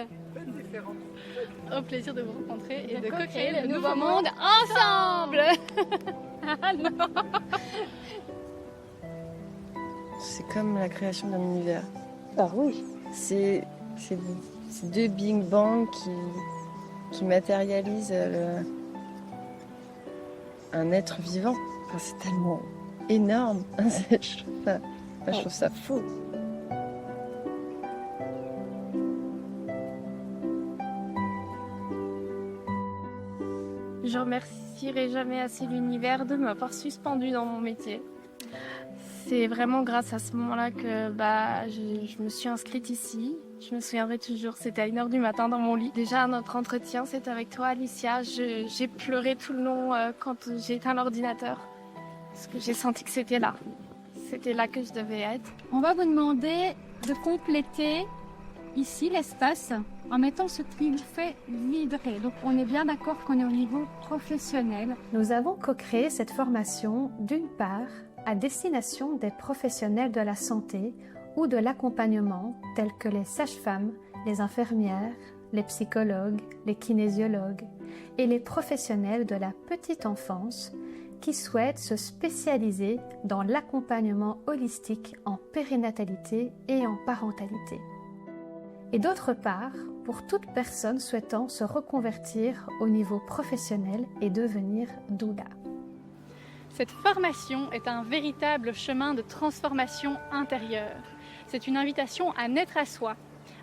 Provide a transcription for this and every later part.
ensemble. Au plaisir de vous rencontrer et de co-créer le nouveau monde ensemble. Ah non. C'est comme la création d'un univers. Ah oui. C'est deux Big Bang qui matérialisent un être vivant. Enfin, c'est tellement énorme. Je trouve ça fou. Je remercierai jamais assez l'univers de m'avoir suspendue dans mon métier. C'est vraiment grâce à ce moment-là que je me suis inscrite ici. Je me souviendrai toujours, c'était à 1h du matin dans mon lit. Déjà, notre entretien, c'était avec toi, Alicia. J'ai pleuré tout le long quand j'ai éteint l'ordinateur. Parce que j'ai senti que c'était là. C'était là que je devais être. On va vous demander de compléter ici l'espace en mettant ce qu'il fait vibrer. Donc on est bien d'accord qu'on est au niveau professionnel. Nous avons co-créé cette formation d'une part à destination des professionnels de la santé ou de l'accompagnement tels que les sages-femmes, les infirmières, les psychologues, les kinésiologues et les professionnels de la petite enfance qui souhaitent se spécialiser dans l'accompagnement holistique en périnatalité et en parentalité. Et d'autre part, pour toute personne souhaitant se reconvertir au niveau professionnel et devenir doula. Cette formation est un véritable chemin de transformation intérieure. C'est une invitation à naître à soi,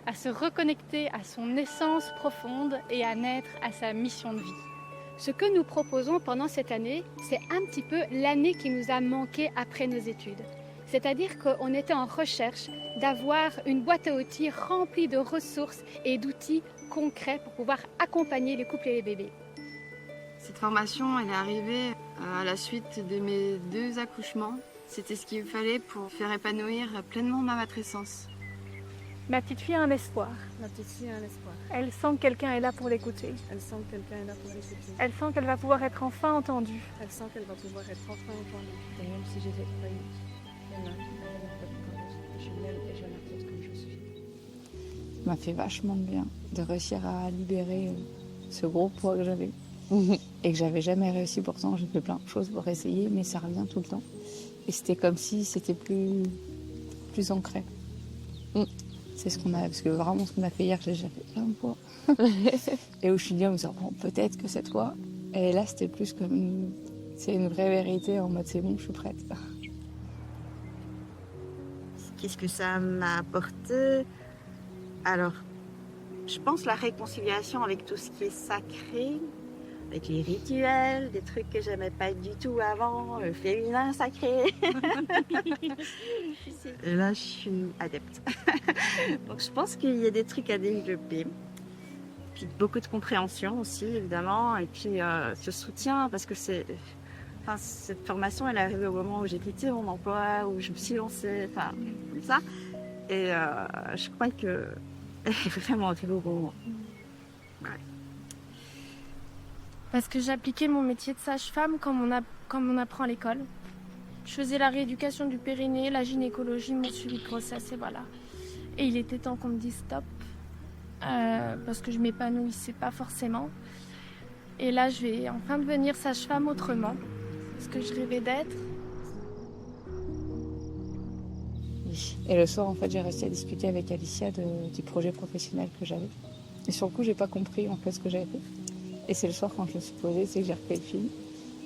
à se reconnecter à son essence profonde et à naître à sa mission de vie. Ce que nous proposons pendant cette année, c'est un petit peu l'année qui nous a manqué après nos études. C'est-à-dire qu'on était en recherche d'avoir une boîte à outils remplie de ressources et d'outils concrets pour pouvoir accompagner les couples et les bébés. Cette formation, elle est arrivée à la suite de mes 2 accouchements. C'était ce qu'il fallait pour faire épanouir pleinement ma matrescence. Ma petite fille a un espoir. Ma petite fille a un espoir. Elle sent que quelqu'un est là pour l'écouter. Elle sent que quelqu'un est là pour l'écouter. Elle sent qu'elle va pouvoir être enfin entendue. Elle sent qu'elle va pouvoir être enfin entendue. Et même si j'ai fait faillite, je m'aime et je m'accepte comme je suis. Ça m'a fait vachement de bien de réussir à libérer ce gros poids que j'avais. Et que j'avais jamais réussi. Pourtant, j'ai fait plein de choses pour essayer, mais ça revient tout le temps. Et c'était comme si c'était plus ancré. C'est ce qu'on a, parce que vraiment ce qu'on a fait hier, j'ai déjà fait plein de poids. Et où je suis dit, bon, peut-être que cette fois. Et là, c'était plus comme c'est une vraie vérité en mode c'est bon, je suis prête. Qu'est-ce que ça m'a apporté? Alors, je pense la réconciliation avec tout ce qui est sacré, avec les rituels, des trucs que j'aimais pas du tout avant, le féminin sacré. Et là, je suis adepte. Donc, je pense qu'il y a des trucs à développer. Puis beaucoup de compréhension aussi, évidemment, et puis ce soutien, parce que cette formation, elle est arrivée au moment où j'ai quitté mon emploi, où je me suis lancée, comme ça. Et je crois qu'elle est vraiment arrivée au bon moment. Ouais. Parce que j'appliquais mon métier de sage-femme comme on apprend à l'école. Je faisais la rééducation du périnée, la gynécologie, mon suivi de grossesse, et voilà. Et il était temps qu'on me dise stop, parce que je m'épanouissais pas forcément. Et là, je vais enfin devenir sage-femme autrement, ce que je rêvais d'être. Et le soir, en fait, j'ai réussi à discuter avec Alicia du projet professionnel que j'avais. Et sur le coup, j'ai pas compris en fait ce que j'avais fait. Et c'est le soir, quand je me suis posée, c'est que j'ai refait le film.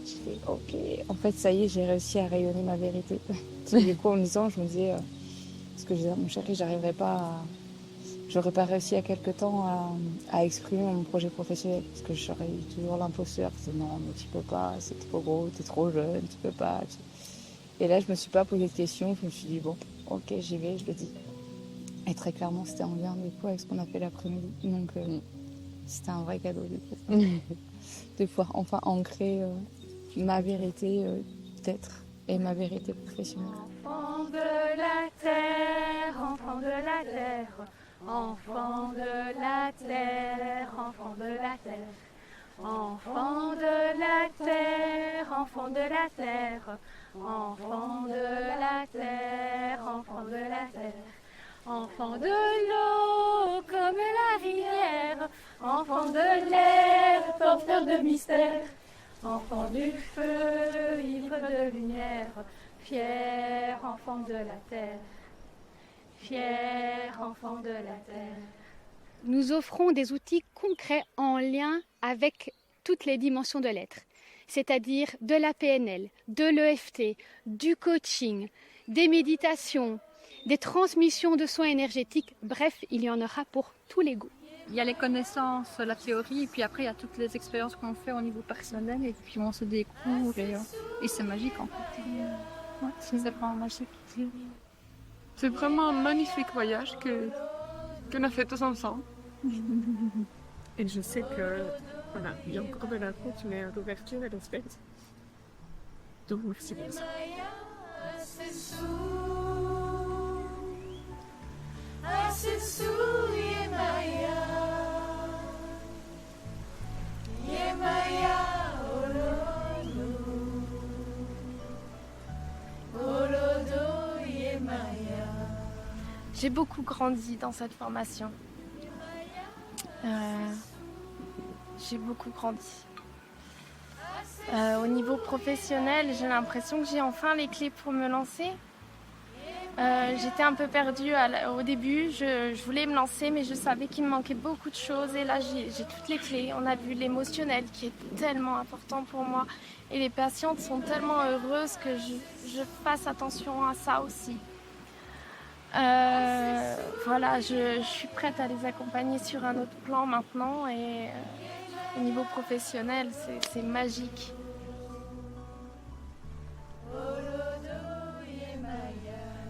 J'ai fait ok, en fait, ça y est, j'ai réussi à rayonner ma vérité. Du coup, en me disant, je me disais, parce que je disais à mon chéri, j'aurais pas réussi à quelque temps à exprimer mon projet professionnel, parce que j'aurais eu toujours l'imposteur, c'est non, mais tu peux pas, c'est trop gros, t'es trop jeune, tu peux pas. Et là, je me suis pas posé de questions, je me suis dit, bon, ok, j'y vais, je le dis. Et très clairement, c'était en lien du coup avec ce qu'on a fait l'après-midi. Donc, c'était un vrai cadeau du coup. De pouvoir enfin ancrer ma vérité d'être et ma vérité professionnelle. Enfant de la terre, enfant de la terre, enfant de la terre, enfant de la terre, enfant de la terre, enfant de la terre, enfant de la terre, enfant de la terre, enfant de l'eau comme la rivière. Enfant de l'air, porteur de mystère, enfant du feu, ivre de lumière, fier enfant de la terre, fier enfant de la terre. Nous offrons des outils concrets en lien avec toutes les dimensions de l'être, c'est-à-dire de la PNL, de l'EFT, du coaching, des méditations, des transmissions de soins énergétiques, bref, il y en aura pour tous les goûts. Il y a les connaissances, la théorie, et puis après il y a toutes les expériences qu'on fait au niveau personnel, et puis on se découvre, et c'est magique en fait. Ouais, c'est vraiment magique. C'est vraiment un magnifique voyage qu'on a fait tous ensemble. Et je sais que voilà, il y a encore de la route, mais l'ouverture est respecte. Donc merci pour ça. J'ai beaucoup grandi dans cette formation. J'ai beaucoup grandi. Au niveau professionnel, j'ai l'impression que j'ai enfin les clés pour me lancer. J'étais un peu perdue au début, je voulais me lancer, mais je savais qu'il me manquait beaucoup de choses. Et là, j'ai toutes les clés. On a vu l'émotionnel qui est tellement important pour moi. Et les patientes sont tellement heureuses que je fasse attention à ça aussi. Voilà, je suis prête à les accompagner sur un autre plan maintenant. Et au niveau professionnel, c'est magique.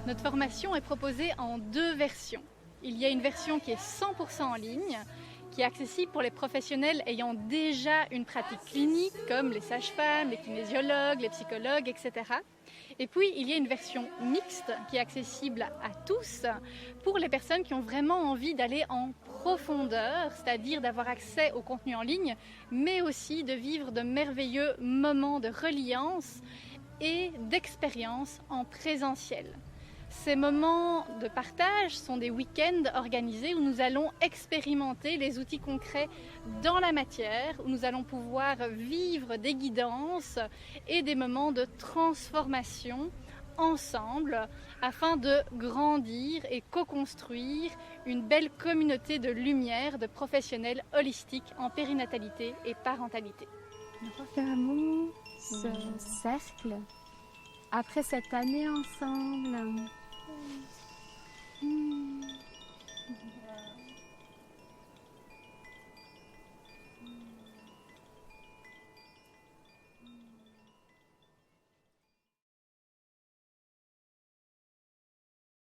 Notre formation est proposée en 2 versions. Il y a une version qui est 100% en ligne, qui est accessible pour les professionnels ayant déjà une pratique clinique, comme les sages-femmes, les kinésiologues, les psychologues, etc. Et puis, il y a une version mixte qui est accessible à tous pour les personnes qui ont vraiment envie d'aller en profondeur, c'est-à-dire d'avoir accès au contenu en ligne, mais aussi de vivre de merveilleux moments de reliance et d'expérience en présentiel. Ces moments de partage sont des week-ends organisés où nous allons expérimenter les outils concrets dans la matière, où nous allons pouvoir vivre des guidances et des moments de transformation ensemble afin de grandir et co-construire une belle communauté de lumière de professionnels holistiques en périnatalité et parentalité. Refermons ce cercle après cette année ensemble.